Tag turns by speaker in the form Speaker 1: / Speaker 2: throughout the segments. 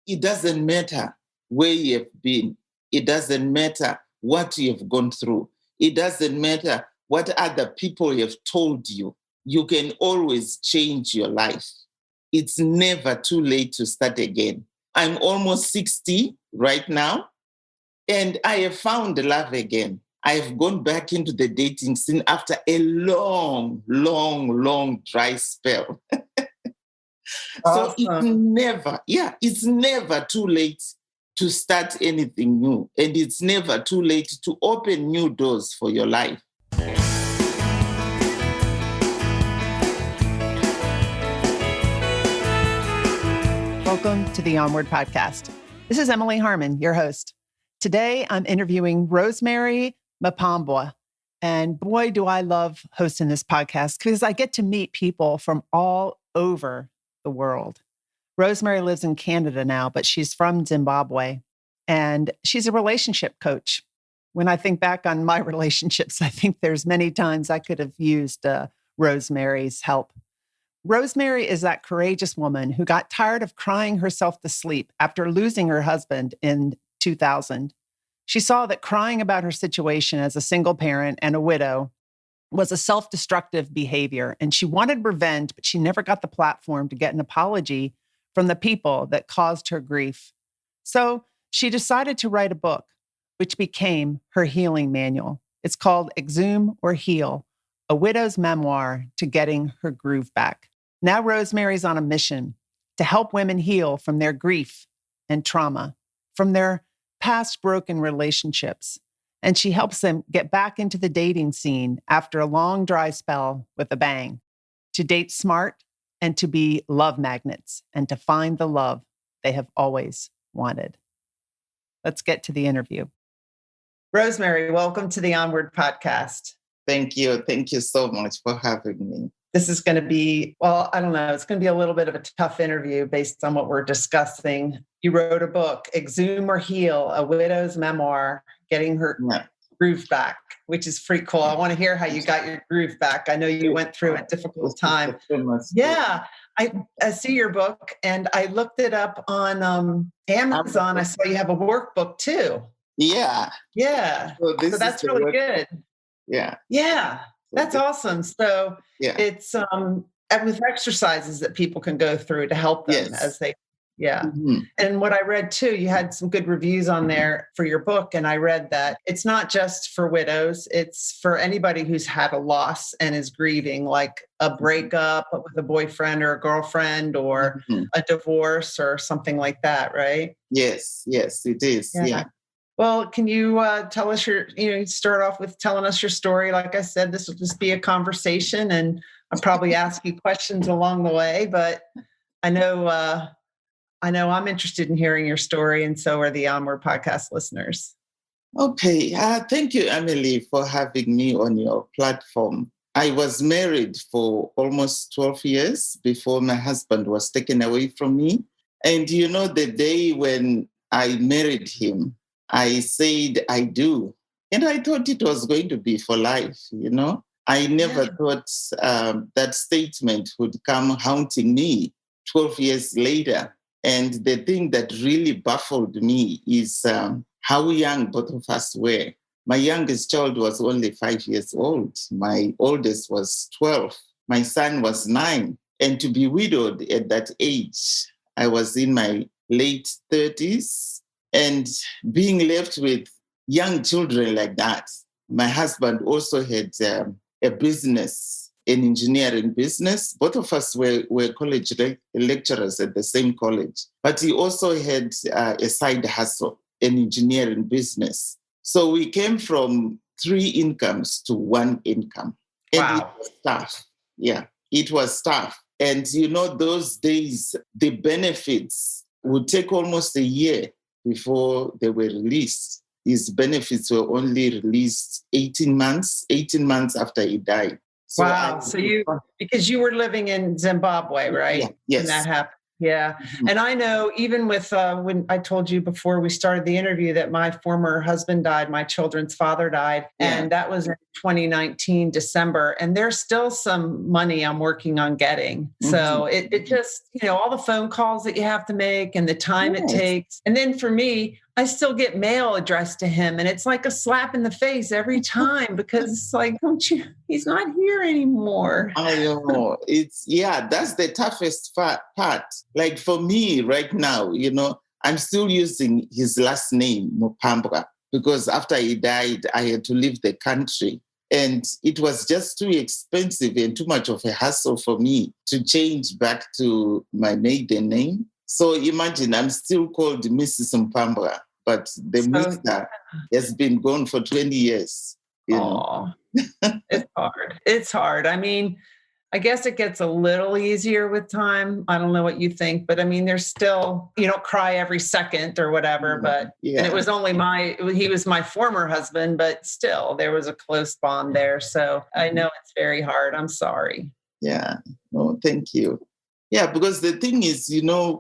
Speaker 1: it doesn't matter where you have been. It doesn't matter what you have gone through. It doesn't matter what other people have told you. You can always change your life. It's never too late to start again. I'm almost 60 right now, and I have found love again. I have gone back into the dating scene after a long, long, long dry spell. So it's never too late to start anything new. And it's never too late to open new doors for your life.
Speaker 2: Welcome to the Onward Podcast. This is Emily Harmon, your host. Today, I'm interviewing Rosemary Mupambwa. And boy, do I love hosting this podcast because I get to meet people from all over the world. Rosemary lives in Canada now, but she's from Zimbabwe, and she's a relationship coach. When I think back on my relationships, I think there's many times I could have used Rosemary's help. Rosemary is that courageous woman who got tired of crying herself to sleep after losing her husband in 2000. She saw that crying about her situation as a single parent and a widow was a self-destructive behavior, and she wanted revenge, but she never got the platform to get an apology from the people that caused her grief. So she decided to write a book, which became her healing manual. It's called Exhume or Heal, a widow's memoir to getting her groove back. Now Rosemary's on a mission to help women heal from their grief and trauma, from their past broken relationships. And she helps them get back into the dating scene after a long dry spell with a bang, to date smart and to be love magnets and to find the love they have always wanted. Let's get to the interview. Rosemary, welcome to the Onward Podcast.
Speaker 1: Thank you. Thank you so much for having me.
Speaker 2: This is going to be, well, I don't know, it's going to be a little bit of a tough interview based on what we're discussing. You wrote a book, Exhume or Heal, a widow's memoir, getting her groove back, which is pretty cool. I want to hear how you got your groove back. I know you went through a difficult time. Yeah, I see your book, and I looked it up on Amazon. I saw you have a workbook too.
Speaker 1: Yeah.
Speaker 2: So that's really good. Yeah. That's awesome. So it's with exercises that people can go through to help them as they, Mm-hmm. And what I read too, you had some good reviews on there for your book. And I read that it's not just for widows, it's for anybody who's had a loss and is grieving, like a breakup with a boyfriend or a girlfriend or a divorce or something like that, right?
Speaker 1: Yes, it is. Yeah.
Speaker 2: Well, can you tell us start off with telling us your story? Like I said, this will just be a conversation, and I'll probably ask you questions along the way, but I know I'm interested in hearing your story, and so are the Onward Podcast listeners.
Speaker 1: Okay. Thank you, Emily, for having me on your platform. I was married for almost 12 years before my husband was taken away from me. And the day when I married him, I said, I do. And I thought it was going to be for life, I never thought that statement would come haunting me 12 years later. And the thing that really baffled me is how young both of us were. My youngest child was only 5 years old. My oldest was 12. My son was 9. And to be widowed at that age, I was in my late 30s. And being left with young children like that, my husband also had a business, an engineering business. Both of us were college lecturers at the same college. But he also had a side hustle, an engineering business. So we came from 3 incomes to 1 income. And it was tough. Yeah, it was tough. And those days, the benefits would take almost a year before they were released. His benefits were only released 18 months after he died. So
Speaker 2: because you were living in Zimbabwe, right?
Speaker 1: Yes.
Speaker 2: When that happened. Yeah.
Speaker 1: Mhm.
Speaker 2: And I know even with when I told you before we started the interview that my former husband died, my children's father died,
Speaker 1: Yeah.
Speaker 2: and that was in 2019, December. And there's still some money I'm working on getting. So it just, all the phone calls that you have to make and the time it
Speaker 1: Yes.
Speaker 2: takes. And then for me, I still get mail addressed to him. And it's like a slap in the face every time because it's like, he's not here anymore.
Speaker 1: I know. That's the toughest part. Like for me right now, I'm still using his last name, Mupambwa, because after he died, I had to leave the country. And it was just too expensive and too much of a hassle for me to change back to my maiden name. So imagine I'm still called Mrs. Mupambwa, but the Mr. has been gone for 20 years.
Speaker 2: It's hard. It's hard. I mean, I guess it gets a little easier with time. I don't know what you think, but I mean, there's still, you don't cry every second or whatever, but and it was only he was my former husband, but still there was a close bond there. So I know it's very hard. I'm sorry.
Speaker 1: Yeah. No, thank you. Yeah, because the thing is,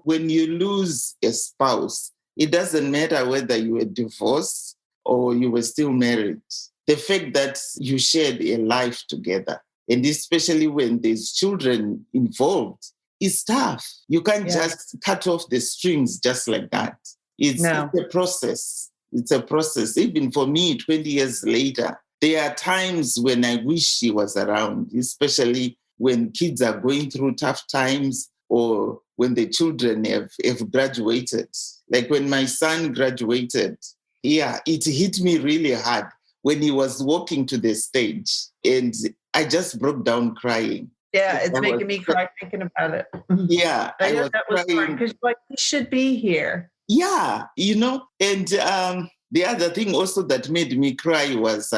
Speaker 1: when you lose a spouse, it doesn't matter whether you were divorced or you were still married. The fact that you shared a life together, and especially when there's children involved, is tough. You can't just cut off the strings just like that. It's a process. It's a process. Even for me, 20 years later, there are times when I wish he was around, especially when kids are going through tough times or when the children have graduated. Like when my son graduated, it hit me really hard when he was walking to the stage and I just broke down crying.
Speaker 2: Yeah, it's making me cry thinking about it.
Speaker 1: Yeah.
Speaker 2: I know that was hard because he should be here.
Speaker 1: Yeah, and the other thing also that made me cry was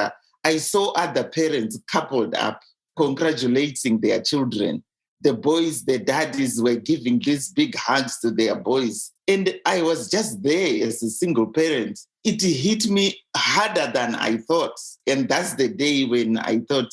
Speaker 1: I saw other parents coupled up congratulating their children. The boys, the daddies were giving these big hugs to their boys. And I was just there as a single parent. It hit me harder than I thought. And that's the day when I thought,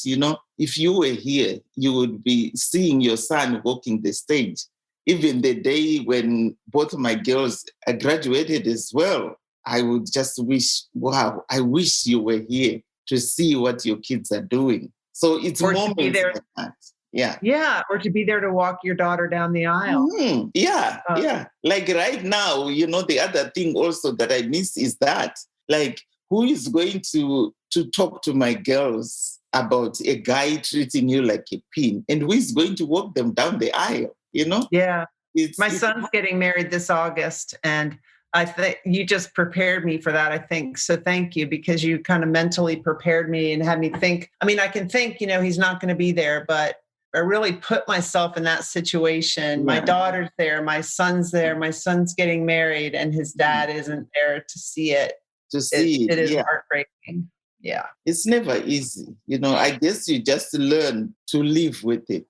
Speaker 1: if you were here, you would be seeing your son walking the stage. Even the day when both my girls graduated as well, I would just wish, wow, I wish you were here to see what your kids are doing. So it's moments like that. Yeah.
Speaker 2: Yeah. Or to be there to walk your daughter down the aisle.
Speaker 1: Mm-hmm. Yeah. Like right now, the other thing also that I miss is that, like, who is going to talk to my girls about a guy treating you like a pin? And who is going to walk them down the aisle,
Speaker 2: Yeah. My son's getting married this August, and I think you just prepared me for that, I think. So thank you, because you kind of mentally prepared me and had me think. I mean, I can think, he's not going to be there, but I really put myself in that situation. Yeah. My daughter's there, my son's getting married, and his dad isn't there to see it. It is heartbreaking. Yeah.
Speaker 1: It's never easy. I guess you just learn to live with it,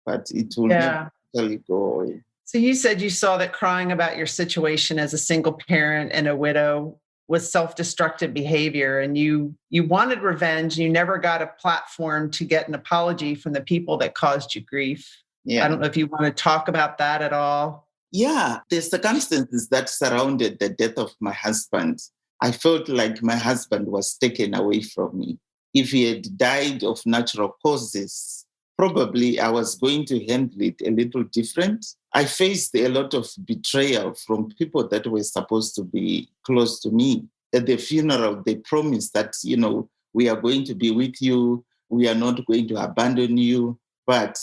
Speaker 1: but it will never totally go away.
Speaker 2: So you said you saw that crying about your situation as a single parent and a widow was self-destructive behavior, and you wanted revenge. You never got a platform to get an apology from the people that caused you grief. Yeah. I don't know if you want to talk about that at all.
Speaker 1: Yeah, the circumstances that surrounded the death of my husband, I felt like my husband was taken away from me. If he had died of natural causes, probably I was going to handle it a little different. I faced a lot of betrayal from people that were supposed to be close to me. At the funeral, they promised that, we are going to be with you. We are not going to abandon you. But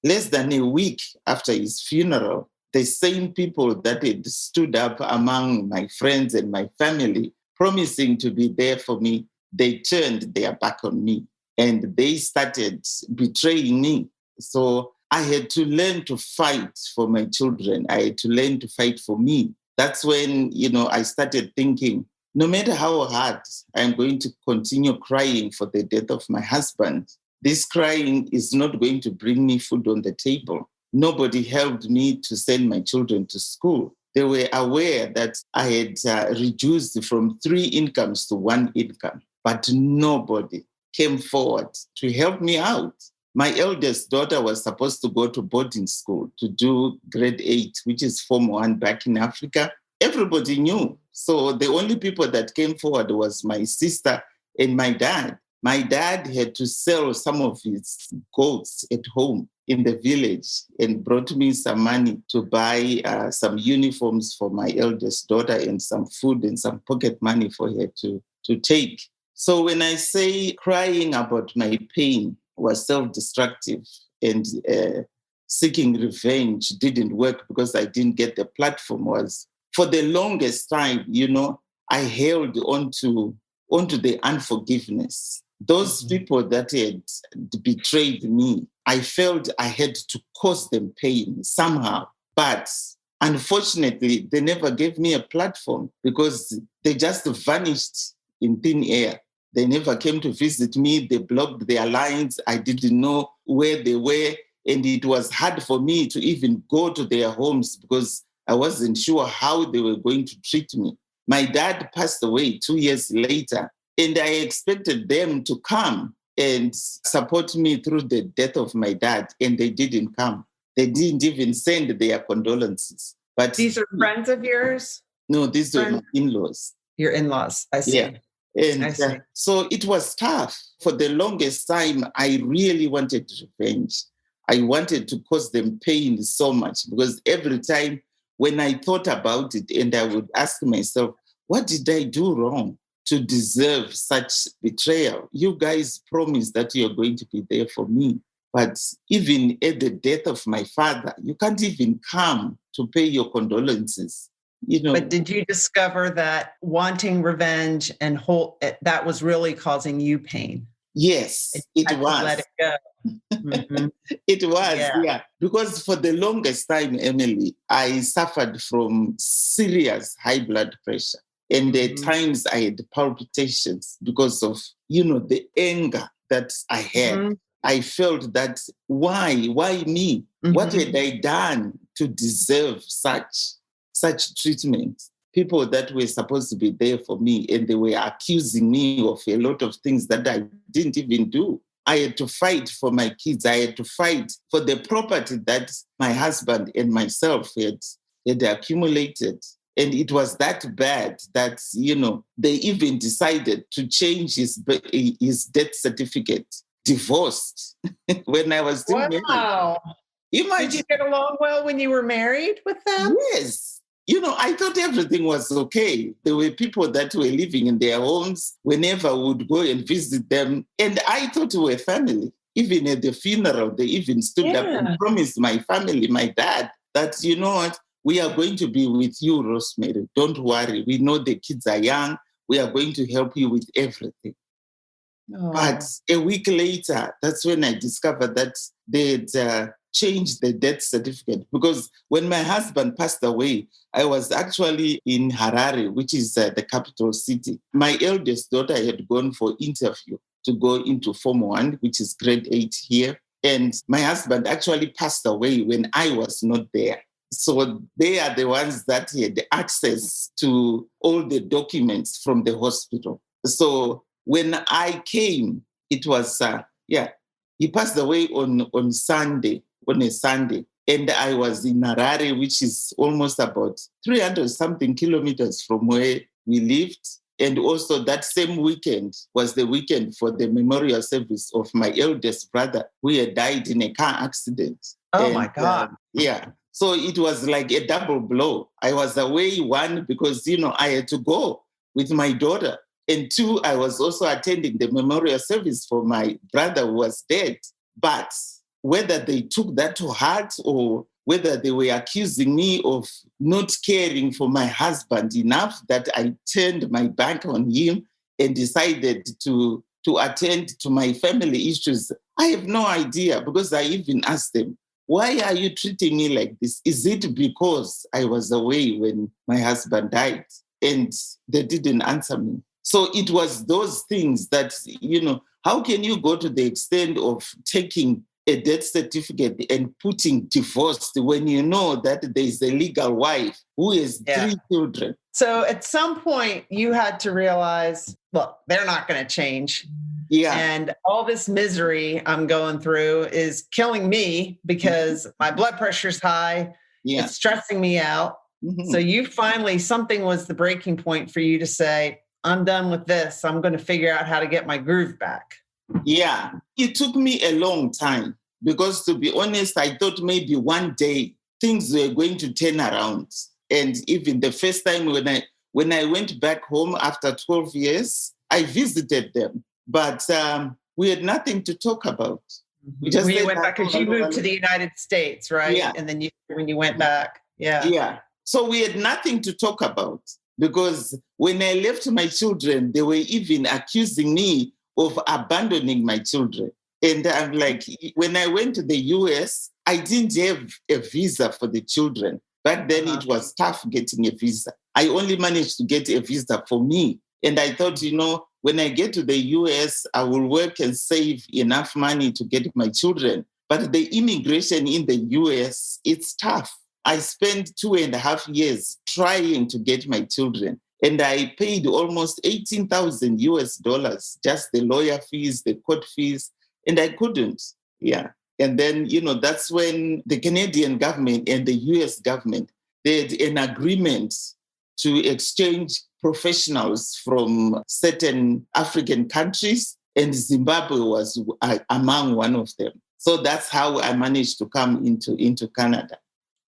Speaker 1: less than a week after his funeral, the same people that had stood up among my friends and my family, promising to be there for me, they turned their back on me and they started betraying me. So I had to learn to fight for my children. I had to learn to fight for me. That's when, I started thinking, no matter how hard I'm going to continue crying for the death of my husband, this crying is not going to bring me food on the table. Nobody helped me to send my children to school. They were aware that I had reduced from 3 incomes to 1 income, but nobody came forward to help me out. My eldest daughter was supposed to go to boarding school to do grade 8, which is Form 1 back in Africa. Everybody knew. So the only people that came forward was my sister and my dad. My dad had to sell some of his goats at home in the village and brought me some money to buy some uniforms for my eldest daughter and some food and some pocket money for her to take. So when I say crying about my pain was self-destructive and seeking revenge didn't work because I didn't get the platform, was for the longest time, I held onto the unforgiveness. Those people that had betrayed me, I felt I had to cause them pain somehow. But unfortunately, they never gave me a platform because they just vanished in thin air. They never came to visit me. They blocked their lines. I didn't know where they were. And it was hard for me to even go to their homes because I wasn't sure how they were going to treat me. My dad passed away 2 years later, and I expected them to come and support me through the death of my dad, and they didn't come. They didn't even send their condolences. But
Speaker 2: these are friends of yours?
Speaker 1: No, these were my in-laws.
Speaker 2: Your in-laws, I see.
Speaker 1: Yeah. And so it was tough. For the longest time, I really wanted revenge. I wanted to cause them pain so much because every time when I thought about it and I would ask myself, what did I do wrong to deserve such betrayal? You guys promised that you're going to be there for me. But even at the death of my father, you can't even come to pay your condolences.
Speaker 2: But did you discover that wanting revenge and that was really causing you pain?
Speaker 1: Yes, it was.
Speaker 2: Let it go. Mm-hmm.
Speaker 1: It was, yeah. Because for the longest time, Emily, I suffered from serious high blood pressure. And at times I had palpitations because of, the anger that I had. Mm-hmm. I felt that, why me? Mm-hmm. What had I done to deserve such treatment? People that were supposed to be there for me, and they were accusing me of a lot of things that I didn't even do. I had to fight for my kids. I had to fight for the property that my husband and myself had accumulated. And it was that bad that, they even decided to change his death certificate, divorced, when I was still married.
Speaker 2: Wow. Did you get along well when you were married with them?
Speaker 1: Yes. I thought everything was okay. There were people that were living in their homes whenever I would go and visit them. And I thought we were family. Even at the funeral, they even stood up and promised my family, my dad, that, what, we are going to be with you, Rosemary. Don't worry. We know the kids are young. We are going to help you with everything. Oh. But a week later, that's when I discovered that they'd changed the death certificate. Because when my husband passed away, I was actually in Harare, which is the capital city. My eldest daughter had gone for interview to go into Form 1, which is grade 8 here. And my husband actually passed away when I was not there. So they are the ones that had access to all the documents from the hospital. So when I came, it was, he passed away on a Sunday. And I was in Harare, which is almost about 300-something kilometers from where we lived. And also that same weekend was the weekend for the memorial service of my eldest brother, who had died in a car accident.
Speaker 2: My God.
Speaker 1: So it was like a double blow. I was away, one, because, I had to go with my daughter. And two, I was also attending the memorial service for my brother who was dead. But whether they took that to heart or whether they were accusing me of not caring for my husband enough that I turned my back on him and decided to attend to my family issues, I have no idea, because I even asked them, why are you treating me like this? Is it because I was away when my husband died? And they didn't answer me. So it was those things that, how can you go to the extent of taking a death certificate and putting divorced when you know that there is a legal wife who has 3 children?
Speaker 2: So at some point you had to realize, look, they're not going to change.
Speaker 1: Yeah.
Speaker 2: And all this misery I'm going through is killing me because my blood pressure's high.
Speaker 1: Yeah.
Speaker 2: It's stressing me out. So you finally, something was the breaking point for you to say, I'm done with this. I'm going to figure out how to get my groove back.
Speaker 1: Yeah. It took me a long time because, to be honest, I thought maybe one day things were going to turn around. And even the first time when I went back home after 12 years, I visited them. But we had nothing to talk about. We just
Speaker 2: when you went back, because you moved to the United States, right?
Speaker 1: Yeah.
Speaker 2: And then when you went back,
Speaker 1: Yeah. So we had nothing to talk about because when I left my children, they were even accusing me of abandoning my children. And I'm like, when I went to the US, I didn't have a visa for the children. Back then, it was tough getting a visa. I only managed to get a visa for me. And I thought, when I get to the US, I will work and save enough money to get my children. But the immigration in the US, it's tough. I spent 2.5 years trying to get my children. And I paid almost 18,000 US dollars, just the lawyer fees, the court fees, and I couldn't. Yeah. And then, that's when the Canadian government and the US government, they had an agreement to exchange professionals from certain African countries, and Zimbabwe was among one of them. So that's how I managed to come into Canada.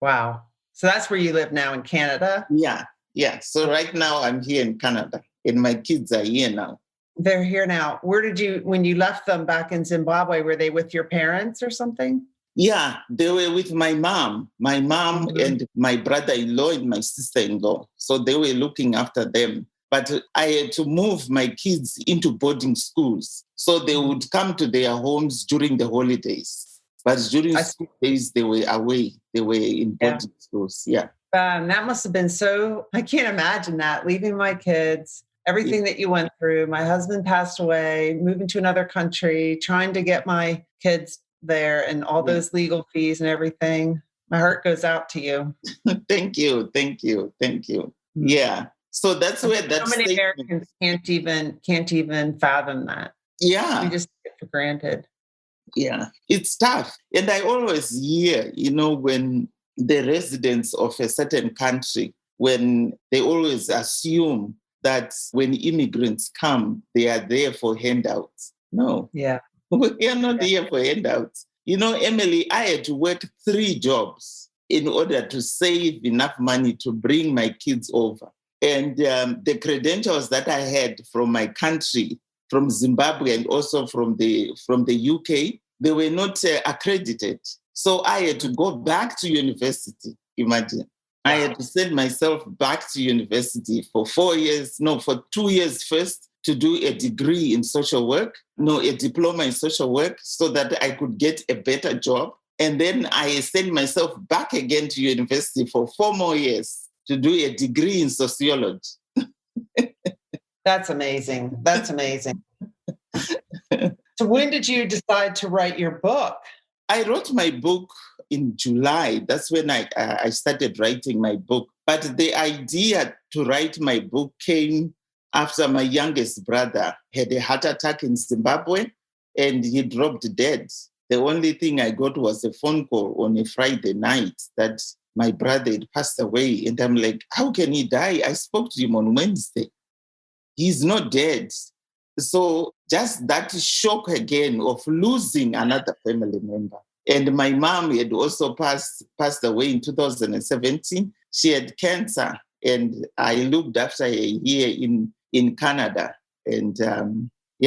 Speaker 2: Wow. So that's where you live now, in Canada?
Speaker 1: Yeah. Yeah. So right now I'm here in Canada and my kids are here now.
Speaker 2: They're here now. When you left them back in Zimbabwe, were they with your parents or something?
Speaker 1: Yeah, they were with my mom and my brother-in-law and my sister-in-law. So they were looking after them. But I had to move my kids into boarding schools. So they would come to their homes during the holidays. But during school days, they were away. They were in boarding schools. Yeah.
Speaker 2: That must have been I can't imagine that, leaving my kids, everything that you went through. My husband passed away, moving to another country, trying to get my kids there and all those legal fees and everything. My heart goes out to you.
Speaker 1: Thank you. Yeah. So that's where
Speaker 2: so many Americans can't even fathom that.
Speaker 1: Yeah.
Speaker 2: We just take it for granted.
Speaker 1: Yeah. It's tough. And I always hear, when the residents of a certain country, when they always assume that when immigrants come, they are there for handouts. No.
Speaker 2: Yeah.
Speaker 1: We are not here for handouts. Emily, I had to work 3 jobs in order to save enough money to bring my kids over. And the credentials that I had from my country, from Zimbabwe and also from the UK, they were not accredited. So I had to go back to university, imagine. I had to send myself back to university for 2 years first, to do a degree in social work, a diploma in social work, so that I could get a better job. And then I sent myself back again to university for 4 more years to do a degree in sociology.
Speaker 2: That's amazing. So when did you decide to write your book?
Speaker 1: I wrote my book in July. That's when I started writing my book. But the idea to write my book came after my youngest brother had a heart attack in Zimbabwe and he dropped dead. The only thing I got was a phone call on a Friday night that my brother had passed away. And I'm like, how can he die? I spoke to him on Wednesday. He's not dead. So just that shock again of losing another family member. And my mom had also passed away in 2017. She had cancer and I looked after her here in Canada. And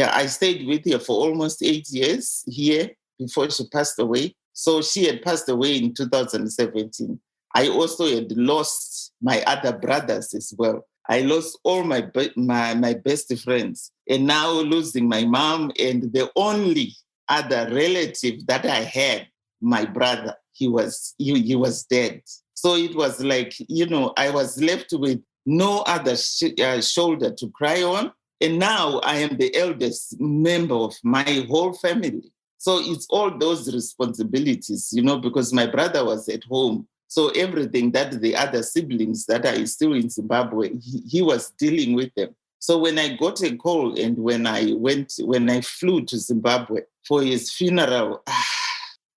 Speaker 1: I stayed with her for almost 8 years here before she passed away. So she had passed away in 2017. I also had lost my other brothers as well. I lost all my best friends. And now losing my mom and the only other relative that I had, my brother, he was dead. So it was like, I was left with no other shoulder to cry on. And now I am the eldest member of my whole family. So it's all those responsibilities, because my brother was at home. So everything that the other siblings that are still in Zimbabwe, he was dealing with them. So when I got a call and when I flew to Zimbabwe for his funeral,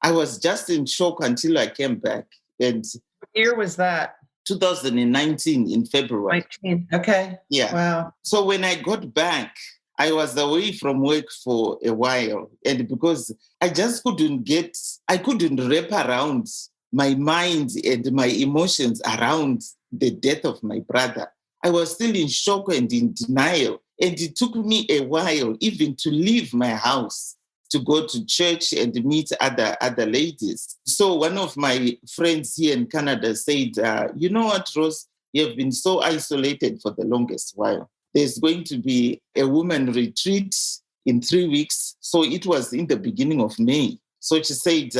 Speaker 1: I was just in shock until I came back. And
Speaker 2: what year was that?
Speaker 1: 2019 in February.
Speaker 2: 19. Okay.
Speaker 1: Yeah.
Speaker 2: Wow.
Speaker 1: So when I got back, I was away from work for a while. And because I just I couldn't wrap around my mind and my emotions around the death of my brother. I was still in shock and in denial. And it took me a while even to leave my house to go to church and meet other ladies. So one of my friends here in Canada said, you know what, Rose, you have been so isolated for the longest while. There's going to be a women retreat in 3 weeks. So it was in the beginning of May. So she said,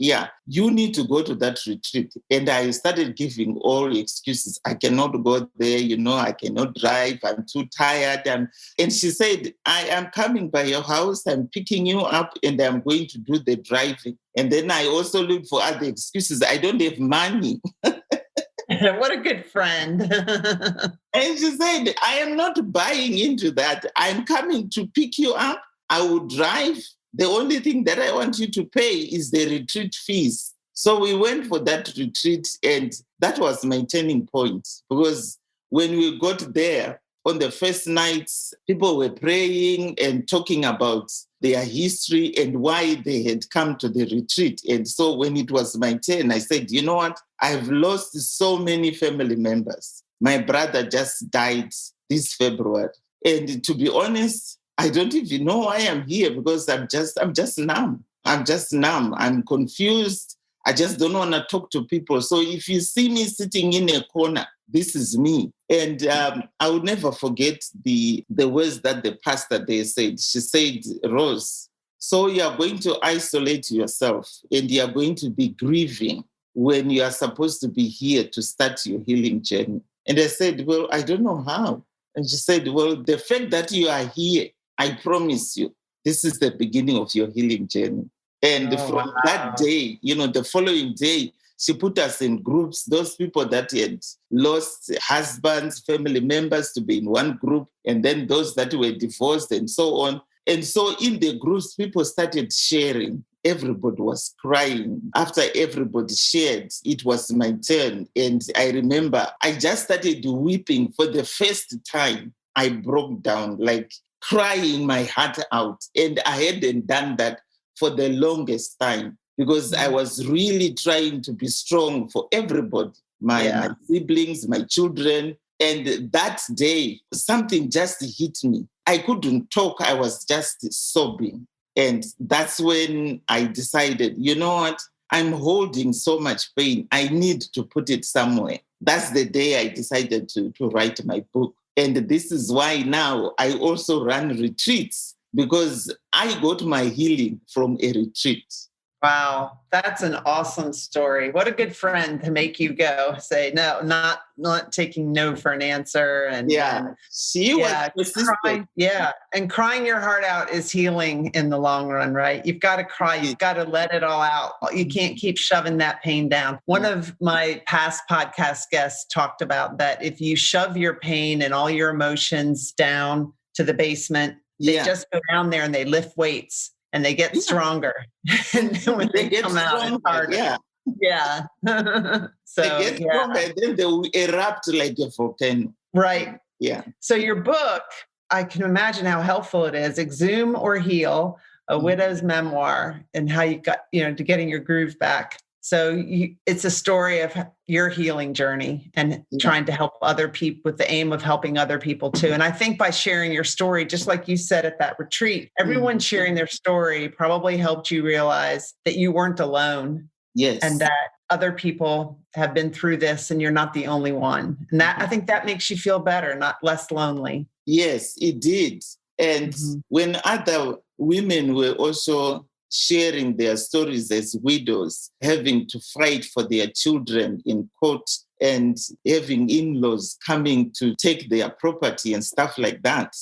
Speaker 1: yeah, you need to go to that retreat. And I started giving all excuses. I cannot go there, I cannot drive, I'm too tired. And she said, I am coming by your house, I'm picking you up, and I'm going to do the driving. And then I also look for other excuses. I don't have money.
Speaker 2: What a good friend.
Speaker 1: And she said, I am not buying into that. I'm coming to pick you up. I will drive. The only thing that I want you to pay is the retreat fees. So we went for that retreat, and that was my turning point. Because when we got there, on the first night, people were praying and talking about their history and why they had come to the retreat. And so when it was my turn, I said, you know what? I've lost so many family members. My brother just died this February. And to be honest, I don't even know why I'm here, because I'm just numb. I'm just numb. I'm confused. I just don't want to talk to people. So if you see me sitting in a corner, this is me. And I will never forget the words that the pastor there said. She said, Rose, so you are going to isolate yourself and you are going to be grieving when you are supposed to be here to start your healing journey. And I said, well, I don't know how. And she said, well, the fact that you are here, I promise you, this is the beginning of your healing journey. And from that day, the following day, she put us in groups, those people that had lost husbands, family members, to be in one group, and then those that were divorced and so on. And so in the groups, people started sharing. Everybody was crying. After everybody shared, it was my turn. And I remember I just started weeping for the first time. I broke down, like crying my heart out. And I hadn't done that for the longest time, because I was really trying to be strong for everybody, my siblings, my children. And that day, something just hit me. I couldn't talk. I was just sobbing. And that's when I decided, you know what? I'm holding so much pain. I need to put it somewhere. That's the day I decided to write my book. And this is why now I also run retreats, because I got my healing from a retreat.
Speaker 2: Wow, that's an awesome story. What a good friend to make you go say no, not taking no for an answer. And
Speaker 1: she was persistent.
Speaker 2: And crying your heart out is healing in the long run, right? You've got to cry. You've got to let it all out. You can't keep shoving that pain down. One of my past podcast guests talked about that if you shove your pain and all your emotions down to the basement, they just go down there and they lift weights. And they get stronger. And then when they come out, it's harder. Yeah. So
Speaker 1: they get stronger, and then they will erupt like a volcano.
Speaker 2: Right.
Speaker 1: Yeah.
Speaker 2: So your book, I can imagine how helpful it is. Exhume or Heal, a widow's memoir, and how you got, to getting your groove back. So it's a story of your healing journey and trying to help other people with the aim of helping other people too. And I think by sharing your story, just like you said at that retreat, everyone sharing their story probably helped you realize that you weren't alone.
Speaker 1: Yes.
Speaker 2: And that other people have been through this and you're not the only one. And that I think that makes you feel better, not less lonely.
Speaker 1: Yes, it did. And when other women were also sharing their stories as widows, having to fight for their children in court and having in-laws coming to take their property and stuff like that,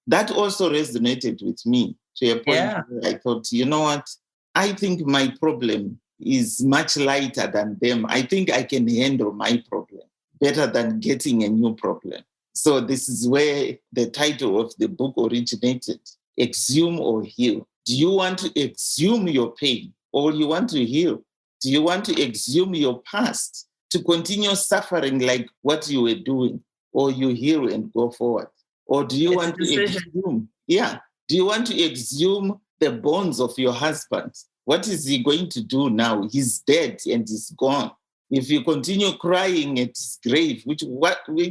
Speaker 1: that also resonated with me to a point where I thought, you know what? I think my problem is much lighter than them. I think I can handle my problem better than getting a new problem. So this is where the title of the book originated, Exhume or Heal. Do you want to exhume your pain or you want to heal? Do you want to exhume your past to continue suffering like what you were doing, or you heal and go forward? Or do you want to exhume? Yeah. Do you want to exhume the bones of your husband? What is he going to do now? He's dead and he's gone. If you continue crying at his grave, which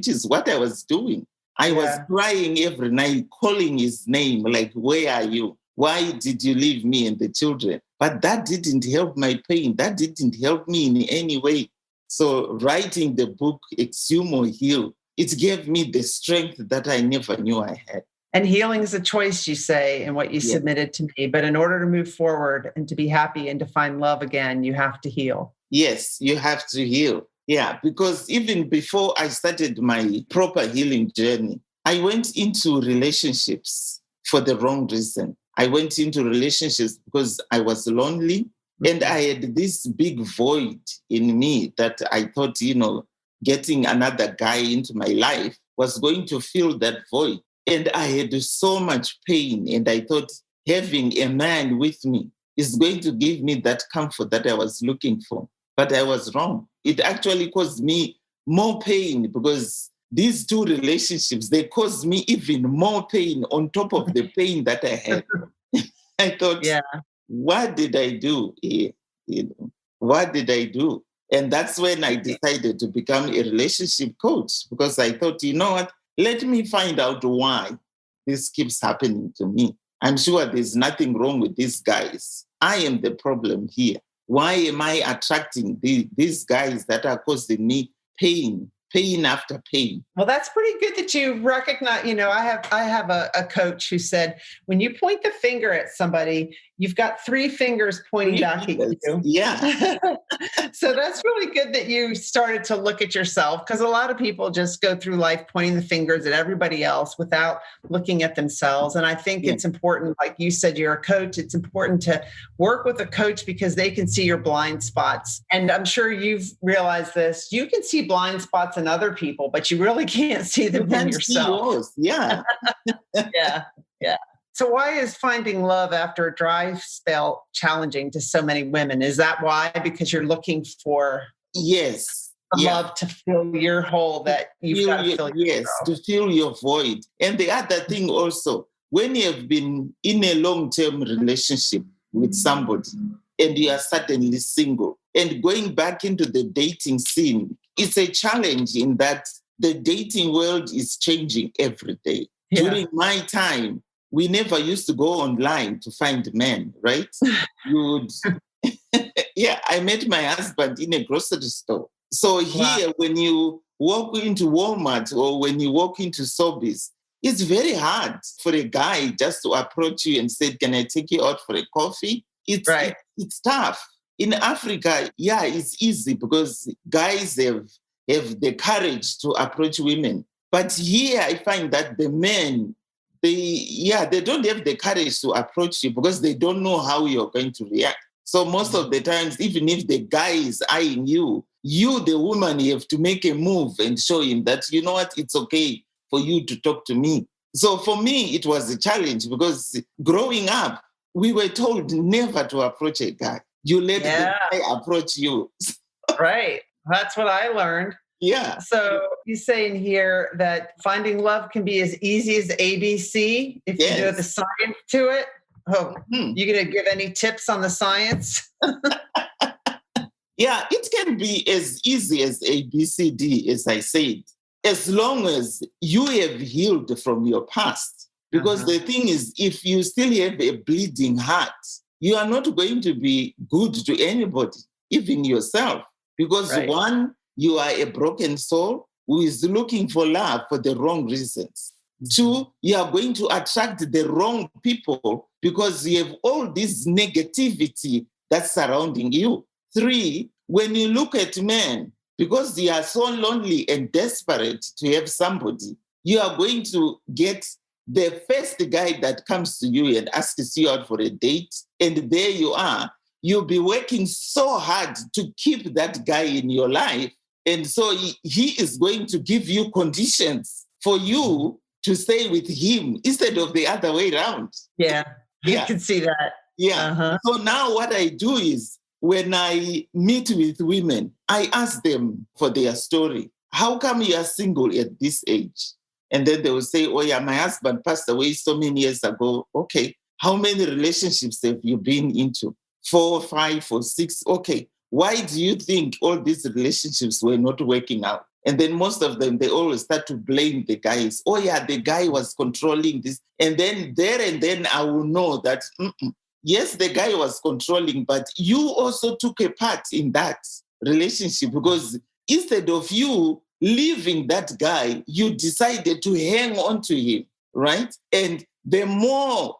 Speaker 1: is what I was doing. I was crying every night, calling his name, like, where are you? Why did you leave me and the children? But that didn't help my pain. That didn't help me in any way. So writing the book, Exhume or Heal, it gave me the strength that I never knew I had.
Speaker 2: And healing is a choice, you say, in what you submitted to me. But in order to move forward and to be happy and to find love again, you have to heal.
Speaker 1: Yes, you have to heal. Yeah, because even before I started my proper healing journey, I went into relationships for the wrong reason. I went into relationships because I was lonely and I had this big void in me that I thought, getting another guy into my life was going to fill that void. And I had so much pain, and I thought having a man with me is going to give me that comfort that I was looking for. But I was wrong. It actually caused me more pain because these two relationships, they caused me even more pain on top of the pain that I had. I thought, what did I do here? What did I do? And that's when I decided to become a relationship coach, because I thought, you know what? Let me find out why this keeps happening to me. I'm sure there's nothing wrong with these guys. I am the problem here. Why am I attracting these guys that are causing me pain after pain?
Speaker 2: Well, that's pretty good that you recognize. I have a coach who said, when you point the finger at somebody, you've got three fingers pointing back at you.
Speaker 1: Yeah.
Speaker 2: So that's really good that you started to look at yourself, because a lot of people just go through life pointing the fingers at everybody else without looking at themselves. And I think it's important, like you said, you're a coach. It's important to work with a coach because they can see your blind spots. And I'm sure you've realized this. You can see blind spots in other people, but you really can't see them in yourself.
Speaker 1: Yeah.
Speaker 2: Yeah. So why is finding love after a dry spell challenging to so many women? Is that why? Because you're looking for love to fill your hole that you've got to fill.
Speaker 1: Yes, to fill your void. And the other thing also, when you have been in a long-term relationship with somebody and you are suddenly single and going back into the dating scene, it's a challenge in that the dating world is changing every day. Yeah. During my time, we never used to go online to find men, right? I met my husband in a grocery store. So here, when you walk into Walmart or when you walk into Sobeys, it's very hard for a guy just to approach you and say, can I take you out for a coffee? It's tough. In Africa, it's easy because guys have the courage to approach women. But here I find that the men, they don't have the courage to approach you because they don't know how you're going to react. So most of the times, even if the guy is eyeing you, the woman, you have to make a move and show him that, you know what, it's okay for you to talk to me. So for me, it was a challenge because growing up, we were told never to approach a guy. You let the guy approach you.
Speaker 2: Right. That's what I learned.
Speaker 1: Yeah.
Speaker 2: So you say in here that finding love can be as easy as ABC if you know the science to it. Oh, you going to give any tips on the science?
Speaker 1: Yeah, it can be as easy as ABCD, as I said, as long as you have healed from your past. Because the thing is, if you still have a bleeding heart, you are not going to be good to anybody, even yourself. Because one, you are a broken soul who is looking for love for the wrong reasons. Two, you are going to attract the wrong people because you have all this negativity that's surrounding you. Three, when you look at men, because they are so lonely and desperate to have somebody, you are going to get the first guy that comes to you and asks you out for a date, and there you are. You'll be working so hard to keep that guy in your life. And so he is going to give you conditions for you to stay with him instead of the other way around.
Speaker 2: Yeah. I can see that.
Speaker 1: Yeah.
Speaker 2: Uh-huh.
Speaker 1: So now what I do is when I meet with women, I ask them for their story. How come you are single at this age? And then they will say, oh yeah, my husband passed away so many years ago. Okay. How many relationships have you been into? 4, 5, or 6? Okay. Why do you think all these relationships were not working out? And then most of them, they always start to blame the guys. Oh yeah, the guy was controlling this. And then I will know that, yes, the guy was controlling, but you also took a part in that relationship, because instead of you leaving that guy, you decided to hang on to him, right? And the more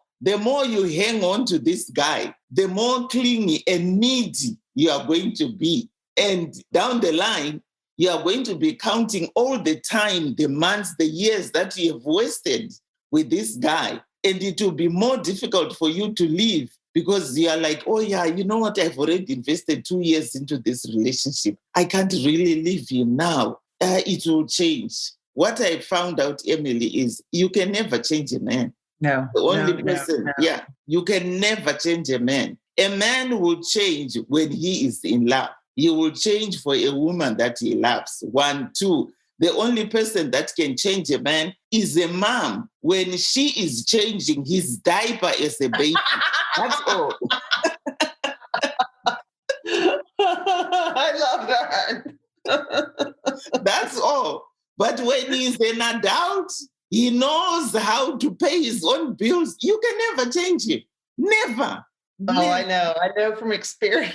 Speaker 1: you hang on to this guy, the more clingy and needy you are going to be. And down the line, you are going to be counting all the time, the months, the years that you have wasted with this guy. And it will be more difficult for you to leave, because you are like, oh yeah, you know what? I've already invested 2 years into this relationship. I can't really leave him now. It will change. What I found out, Emily, is you can never change a man.
Speaker 2: No.
Speaker 1: The only person, you can never change a man. A man will change when he is in love. He will change for a woman that he loves. 1, 2. The only person that can change a man is a mom when she is changing his diaper as a baby. That's all.
Speaker 2: I love that.
Speaker 1: That's all. But when he's an adult, he knows how to pay his own bills. You can never change him. Never.
Speaker 2: Oh, I know. I know from experience.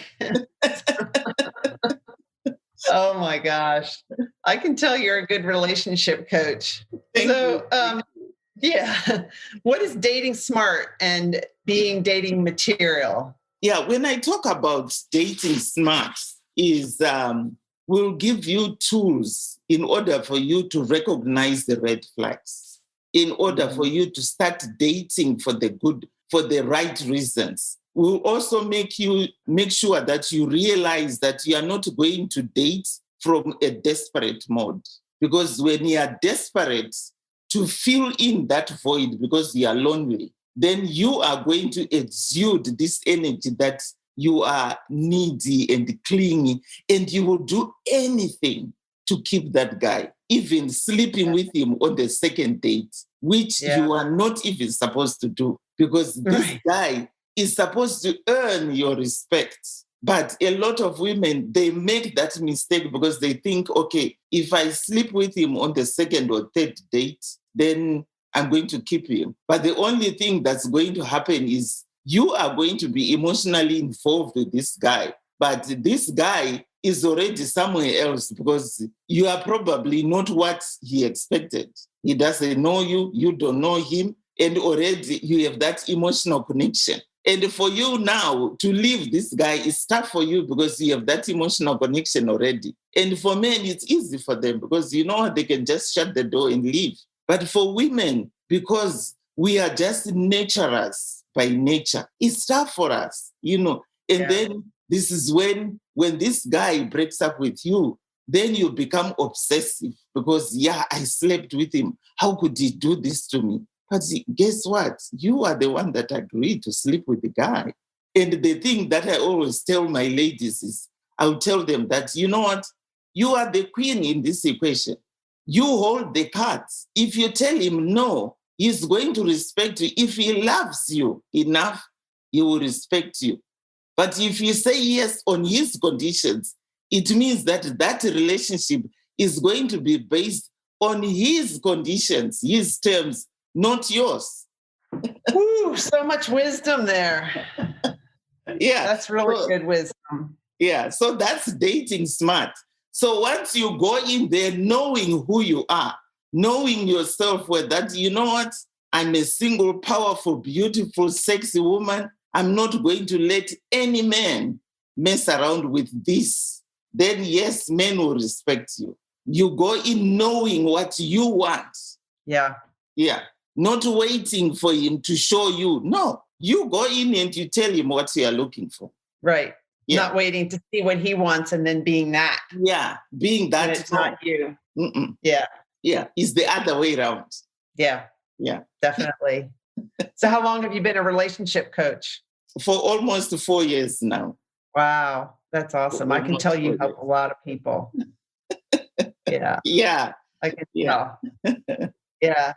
Speaker 2: Oh my gosh. I can tell you're a good relationship coach.
Speaker 1: Thank you.
Speaker 2: Yeah. What is dating smart and being dating material?
Speaker 1: Yeah, when I talk about dating smart, is will give you tools in order for you to recognize the red flags, in order for you to start dating for the right reasons. Will also make sure that you realize that you are not going to date from a desperate mode. Because when you are desperate to fill in that void because you are lonely, then you are going to exude this energy that you are needy and clingy, and you will do anything to keep that guy, even sleeping with him on the second date, which you are not even supposed to do, because this guy is supposed to earn your respect. But a lot of women, they make that mistake because they think, okay, if I sleep with him on the second or third date, then I'm going to keep him. But the only thing that's going to happen is you are going to be emotionally involved with this guy. But this guy is already somewhere else because you are probably not what he expected. He doesn't know you, you don't know him, and already you have that emotional connection. And for you now to leave this guy is tough for you because you have that emotional connection already. And for men, it's easy for them because you know they can just shut the door and leave. But for women, because we are just naturers by nature, it's tough for us, you know. And then this is when this guy breaks up with you, then you become obsessive because, I slept with him. How could he do this to me? But guess what? You are the one that agreed to sleep with the guy. And the thing that I always tell my ladies is, I'll tell them that, you know what? You are the queen in this equation. You hold the cards. If you tell him no, he's going to respect you. If he loves you enough, he will respect you. But if you say yes on his conditions, it means that relationship is going to be based on his conditions, his terms, not yours.
Speaker 2: Ooh, so much wisdom there. That's really good wisdom.
Speaker 1: Yeah, so that's dating smart. So once you go in there knowing who you are, knowing yourself, that, you know what, I'm a single, powerful, beautiful, sexy woman. I'm not going to let any man mess around with this. Then yes, men will respect you. You go in knowing what you want. Yeah. Not waiting for him to show you. No, you go in and you tell him what you are looking for.
Speaker 2: Right. Yeah. Not waiting to see what he wants and then being that.
Speaker 1: Yeah, being that.
Speaker 2: And it's not you.
Speaker 1: Mm-mm.
Speaker 2: Yeah.
Speaker 1: Yeah, it's the other way around.
Speaker 2: Yeah,
Speaker 1: Yeah.
Speaker 2: definitely. So how long have you been a relationship coach?
Speaker 1: For almost 4 years now.
Speaker 2: Wow, that's awesome. I can
Speaker 1: Almost
Speaker 2: tell you
Speaker 1: 4
Speaker 2: help
Speaker 1: years.
Speaker 2: a lot of people. Yeah,
Speaker 1: Yeah.
Speaker 2: I can
Speaker 1: Yeah.
Speaker 2: tell. Yeah.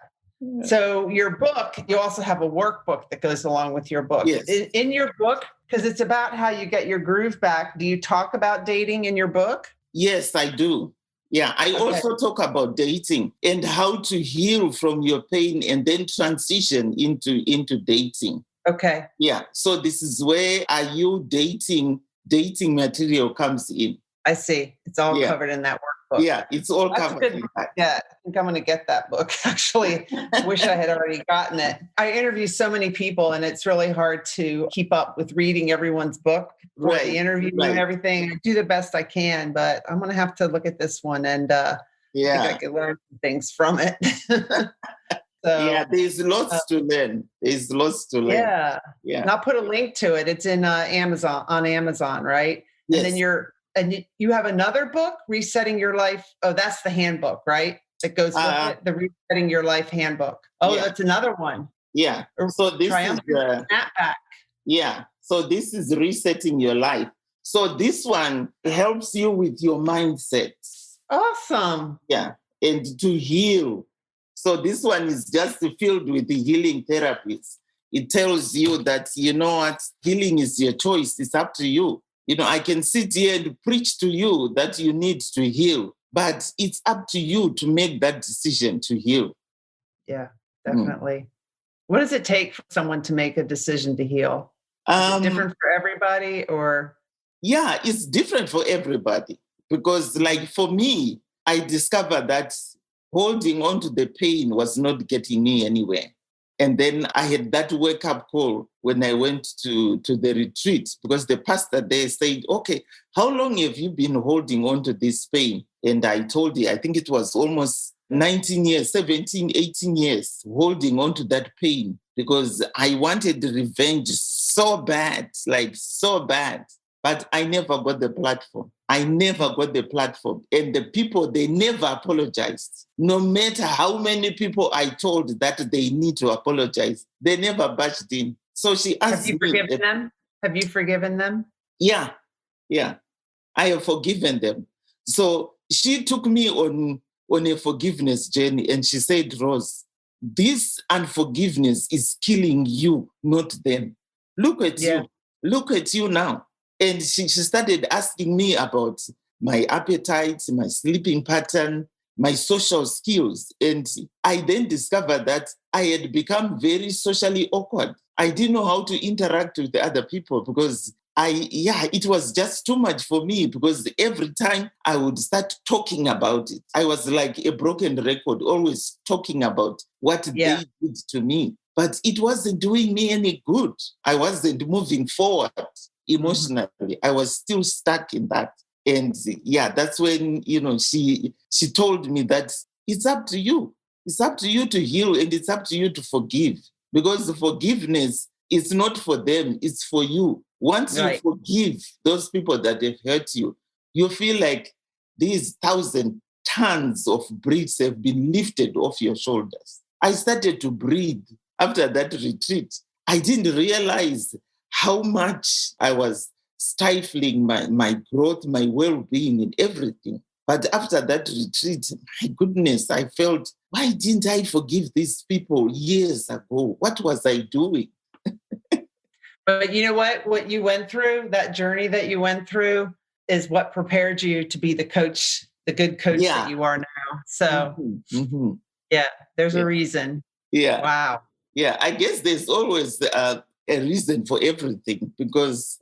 Speaker 2: So your book, you also have a workbook that goes along with your book.
Speaker 1: Yes.
Speaker 2: In your book, because it's about how you get your groove back, do you talk about dating in your book?
Speaker 1: Yes, I do. Yeah, I
Speaker 2: Okay.
Speaker 1: also talk about dating and how to heal from your pain and then transition into dating.
Speaker 2: Okay.
Speaker 1: Yeah. So this is where are you dating material comes in.
Speaker 2: I see. It's all
Speaker 1: Yeah.
Speaker 2: covered in that workbook.
Speaker 1: Yeah, it's all
Speaker 2: That's a
Speaker 1: covered
Speaker 2: good
Speaker 1: in
Speaker 2: book
Speaker 1: that.
Speaker 2: to get. I think I'm going to get that book. Actually, wish I had already gotten it. I interview so many people, and it's really hard to keep up with reading everyone's book for the interview and everything. I do the best I can, but I'm going to have to look at this one, and I think I can learn some things from it.
Speaker 1: Yeah, there's lots to learn. There's lots to learn.
Speaker 2: Yeah. And I'll put a link to it. It's in Amazon, right?
Speaker 1: Yes.
Speaker 2: And then you have another book, Resetting Your Life. Oh, that's the handbook, right? That goes with it, the Resetting Your Life handbook. Oh, that's another one.
Speaker 1: Yeah. So this is
Speaker 2: Snapback.
Speaker 1: Yeah. So this is Resetting Your Life. So this one helps you with your mindset.
Speaker 2: Awesome.
Speaker 1: Yeah. And to heal. So this one is just filled with the healing therapies. It tells you that, you know what, healing is your choice. It's up to you. You know, I can sit here and preach to you that you need to heal, but it's up to you to make that decision to heal.
Speaker 2: Yeah, definitely. What does it take for someone to make a decision to heal? Is it different for everybody or?
Speaker 1: Yeah, it's different for everybody because like for me, I discovered that holding on to the pain was not getting me anywhere. And then I had that wake-up call when I went to the retreat because the pastor there said, okay, how long have you been holding on to this pain? And I told you, I think it was almost 19 years, 17, 18 years holding on to that pain because I wanted revenge so bad, like so bad. But I never got the platform. And the people, they never apologized. No matter how many people I told that they need to apologize, they never barged in. So she asked me.
Speaker 2: Have you forgiven them? Have you forgiven them?
Speaker 1: Yeah. I have forgiven them. So she took me on a forgiveness journey and she said, Rose, this unforgiveness is killing you, not them. Look at you. Look at you now. And she started asking me about my appetite, my sleeping pattern, my social skills. And I then discovered that I had become very socially awkward. I didn't know how to interact with the other people because it was just too much for me because every time I would start talking about it, I was like a broken record, always talking about what they did to me. But it wasn't doing me any good. I wasn't moving forward emotionally. I was still stuck in that. And that's when, she told me that it's up to you. It's up to you to heal and it's up to you to forgive because the forgiveness is not for them, it's for you. Once you forgive those people that have hurt you, you feel like these 1,000 tons of bricks have been lifted off your shoulders. I started to breathe after that retreat. I didn't realize how much I was stifling my growth, my well-being and everything. But after that retreat, my goodness, I felt, why didn't I forgive these people years ago? What was I doing?
Speaker 2: But you know what you went through, that journey that you went through is what prepared you to be the coach, the good coach that you are now. So there's a reason.
Speaker 1: Yeah.
Speaker 2: Wow.
Speaker 1: Yeah. I guess there's always a reason for everything because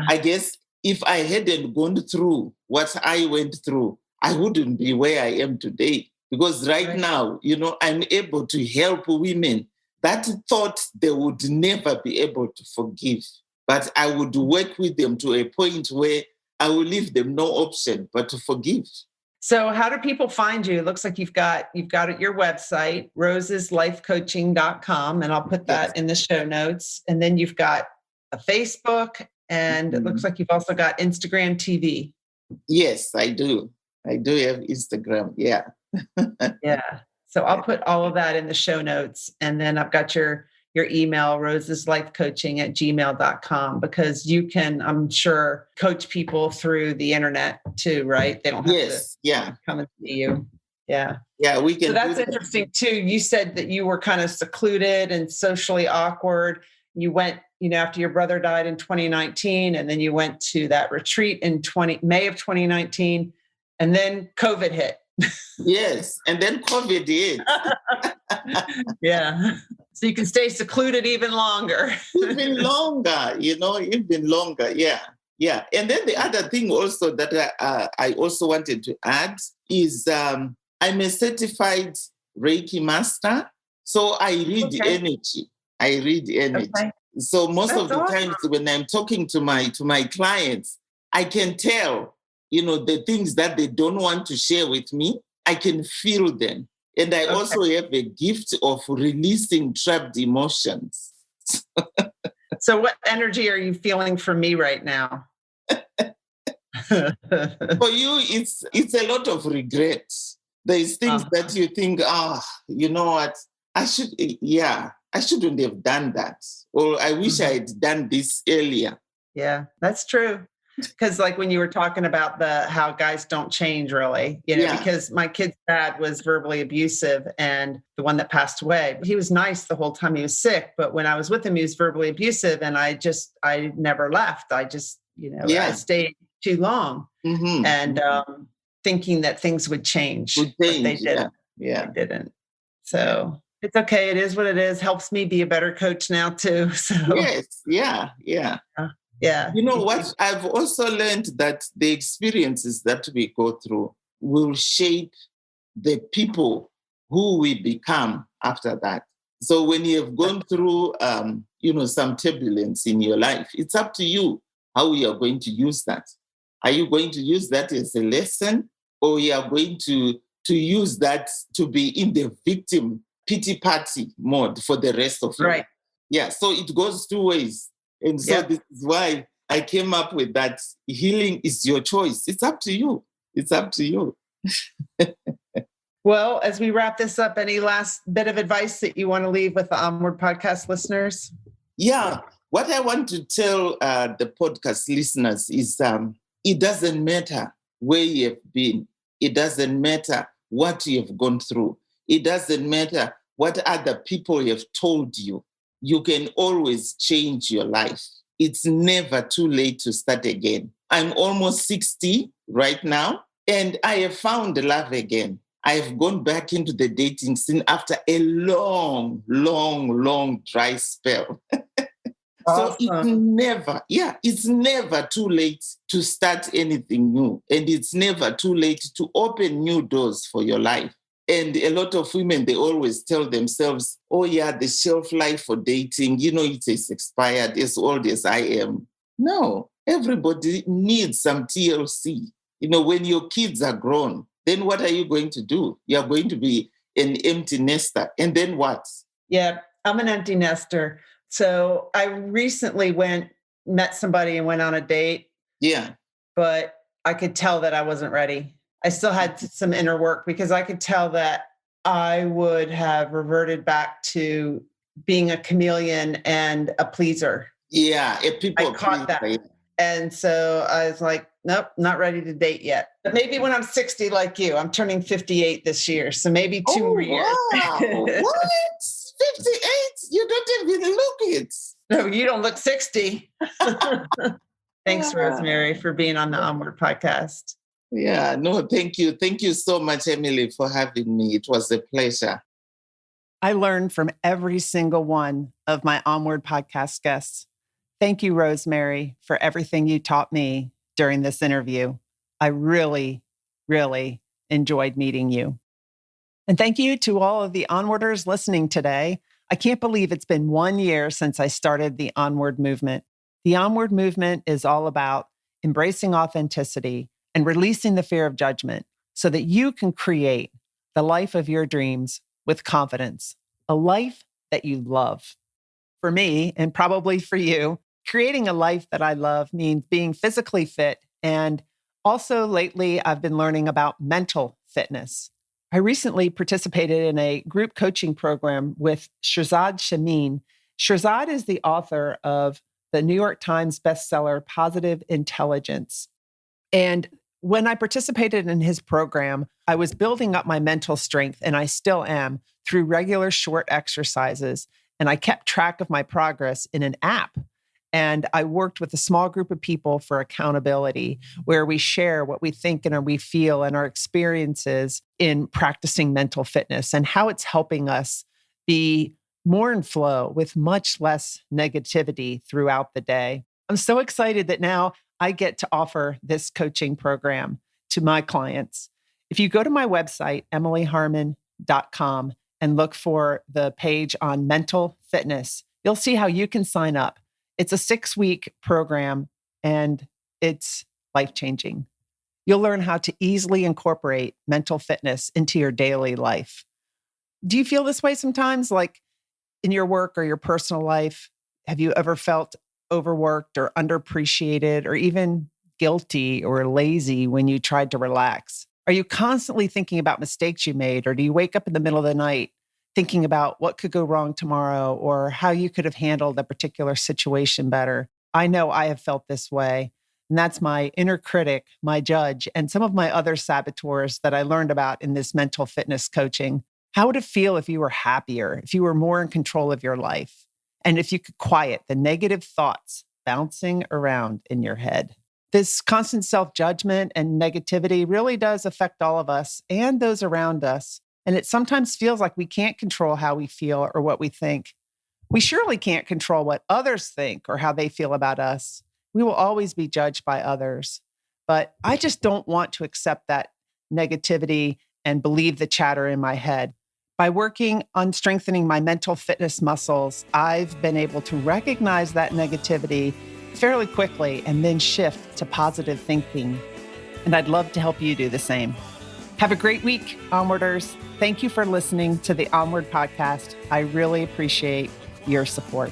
Speaker 1: I guess if I hadn't gone through what I went through, I wouldn't be where I am today. Because right now, I'm able to help women that thought they would never be able to forgive. But I would work with them to a point where I will leave them no option but to forgive.
Speaker 2: So how do people find you? It looks like you've got your website, roseslifecoaching.com, and I'll put that in the show notes. And then you've got a Facebook, and it looks like you've also got Instagram TV.
Speaker 1: Yes, I do. I do have Instagram. Yeah.
Speaker 2: Yeah. So I'll put all of that in the show notes. And then I've got your email, roseslifecoaching@gmail.com, because you can, I'm sure, coach people through the internet too, right? They don't have to come and see you. Yeah.
Speaker 1: Yeah, we can.
Speaker 2: So that's interesting too. You said that you were kind of secluded and socially awkward. You went, after your brother died in 2019, and then you went to that retreat in May of 2019, and then COVID hit.
Speaker 1: Yes. And then COVID hit.
Speaker 2: Yeah. So you can stay secluded even longer.
Speaker 1: Even longer. Yeah. Yeah. And then the other thing also that I also wanted to add is I'm a certified Reiki master. So I read energy. Okay. So most of the times when I'm talking to my clients, I can tell, the things that they don't want to share with me, I can feel them. And I also have a gift of releasing trapped emotions.
Speaker 2: So what energy are you feeling from me right now?
Speaker 1: For you, it's a lot of regret. There's things that you think, you know what, I shouldn't have done that. Or I wish I had done this earlier.
Speaker 2: Yeah, that's true. Because like when you were talking about how guys don't change really, because my kid's dad was verbally abusive, and the one that passed away, he was nice the whole time he was sick. But when I was with him, he was verbally abusive, and I never left. I just, I stayed too long and thinking that things would change, but they didn't.
Speaker 1: Yeah.
Speaker 2: They didn't. So it's okay. It is what it is. Helps me be a better coach now too. So
Speaker 1: yes. Yeah.
Speaker 2: Yeah.
Speaker 1: You know what? I've also learned that the experiences that we go through will shape the people who we become after that. So when you have gone through, some turbulence in your life, it's up to you how you are going to use that. Are you going to use that as a lesson, or you are going to use that to be in the victim pity party mode for the rest of your life? Yeah. So it goes two ways. And so this is why I came up with that. Healing is your choice. It's up to you. It's up to you.
Speaker 2: Well, as we wrap this up, any last bit of advice that you want to leave with the Onward podcast listeners?
Speaker 1: Yeah. What I want to tell the podcast listeners is it doesn't matter where you have been. It doesn't matter what you have gone through. It doesn't matter what other people have told you. You can always change your life. It's never too late to start again. I'm almost 60 right now, and I have found love again. I have gone back into the dating scene after a long, long, long dry spell. So it's never too late to start anything new. And it's never too late to open new doors for your life. And a lot of women, they always tell themselves, the shelf life for dating, it is expired as old as I am. No, everybody needs some TLC. When your kids are grown, then what are you going to do? You're going to be an empty nester. And then what?
Speaker 2: Yeah, I'm an empty nester. So I recently met somebody and went on a date.
Speaker 1: Yeah.
Speaker 2: But I could tell that I wasn't ready. I still had some inner work, because I could tell that I would have reverted back to being a chameleon and a pleaser.
Speaker 1: Yeah,
Speaker 2: I caught that. And so I was like, nope, not ready to date yet. But maybe when I'm 60 like you. I'm turning 58 this year. So maybe 2 more years.
Speaker 1: Wow. What? 58? You don't even look it.
Speaker 2: No, you don't look 60. Thanks, Rosemary, for being on the Onward podcast.
Speaker 1: Yeah, no, thank you. Thank you so much, Emily, for having me. It was a pleasure.
Speaker 2: I learned from every single one of my Onward podcast guests. Thank you, Rosemary, for everything you taught me during this interview. I really, really enjoyed meeting you. And thank you to all of the Onwarders listening today. I can't believe it's been 1 year since I started the Onward movement. The Onward movement is all about embracing authenticity and releasing the fear of judgment so that you can create the life of your dreams with confidence, a life that you love. For me, and probably for you, creating a life that I love means being physically fit. And also lately, I've been learning about mental fitness. I recently participated in a group coaching program with Shirzad Chamine. Shirzad is the author of the New York Times bestseller, Positive Intelligence. And when I participated in his program, I was building up my mental strength, and I still am, through regular short exercises. And I kept track of my progress in an app. And I worked with a small group of people for accountability, where we share what we think and we feel and our experiences in practicing mental fitness and how it's helping us be more in flow with much less negativity throughout the day. I'm so excited that now I get to offer this coaching program to my clients. If you go to my website, emilyharmon.com, and look for the page on mental fitness, you'll see how you can sign up. It's a 6-week program, and it's life-changing. You'll learn how to easily incorporate mental fitness into your daily life. Do you feel this way sometimes, like in your work or your personal life? Have you ever felt overworked or underappreciated or even guilty or lazy when you tried to relax? Are you constantly thinking about mistakes you made, or do you wake up in the middle of the night thinking about what could go wrong tomorrow or how you could have handled a particular situation better? I know I have felt this way. And that's my inner critic, my judge, and some of my other saboteurs that I learned about in this mental fitness coaching. How would it feel if you were happier, if you were more in control of your life, and if you could quiet the negative thoughts bouncing around in your head? This constant self-judgment and negativity really does affect all of us and those around us. And it sometimes feels like we can't control how we feel or what we think. We surely can't control what others think or how they feel about us. We will always be judged by others. But I just don't want to accept that negativity and believe the chatter in my head. By working on strengthening my mental fitness muscles, I've been able to recognize that negativity fairly quickly and then shift to positive thinking. And I'd love to help you do the same. Have a great week, Onwarders. Thank you for listening to the Onward podcast. I really appreciate your support.